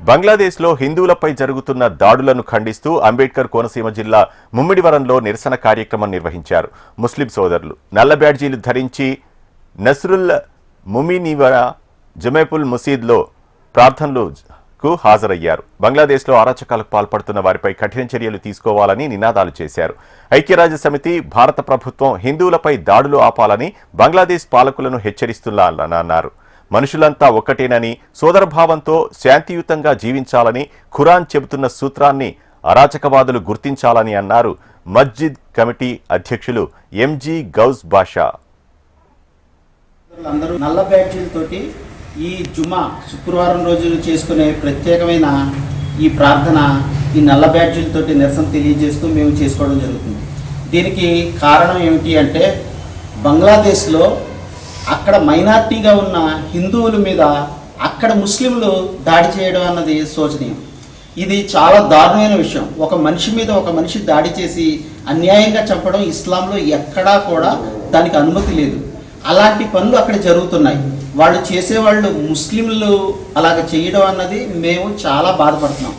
బంగ్లాదేశ్లో హిందువులపై జరుగుతున్న దాడులను ఖండిస్తూ అంబేద్కర్ కోనసీమ జిల్లా ముమ్మిడివరంలో నిరసన కార్యక్రమం నిర్వహించారు. ముస్లిం సోదరులు నల్ల బ్యాడ్జీలు ధరించి నస్రుల్ ముమినీవరా జమేపుల్ మసీద్లో ప్రార్థనలకు హాజరయ్యారు. బంగ్లాదేశ్లో అరాచకాలకు పాల్పడుతున్న వారిపై కఠిన చర్యలు తీసుకోవాలని నినాదాలు చేశారు. ఐక్యరాజ్య సమితి, భారత ప్రభుత్వం హిందువులపై దాడులు ఆపాలని బంగ్లాదేశ్ పాలకులను హెచ్చరిస్తున్నారన్నారు. మనుషులంతా ఒక్కటేనని, సోదరభావంతో శాంతియుతంగా జీవించాలని ఖురాన్ చెబుతున్న సూత్రాన్ని అరాచకవాదులు గుర్తించాలని అన్నారు మస్జిద్ కమిటీ అధ్యక్షులు ఎంజీ గౌస్ బాషా. అందరూ నల్ల బ్యాడ్జీలతోటి ఈ జుమా శుక్రవారం రోజు చేసుకునే ప్రత్యేకమైన ఈ ప్రార్థన ఈ నల్ల బ్యాడ్జీలతోటి నిరసన తెలియజేస్తూ మేము చేసుకోవడం జరుగుతుంది. దీనికి కారణం ఏమిటి అంటే బంగ్లాదేశ్లో అక్కడ మైనార్టీగా ఉన్న హిందువుల మీద అక్కడ ముస్లింలు దాడి చేయడం అన్నది శోచనీయం. ఇది చాలా దారుణమైన విషయం. ఒక మనిషి మీద ఒక మనిషి దాడి చేసి అన్యాయంగా చంపడం ఇస్లాంలో ఎక్కడా కూడా దానికి అనుమతి లేదు. అలాంటి పనులు అక్కడ జరుగుతున్నాయి. వాళ్ళు చేసేవాళ్ళు ముస్లింలు అలాగ చేయడం అన్నది మేము చాలా బాధపడుతున్నాం.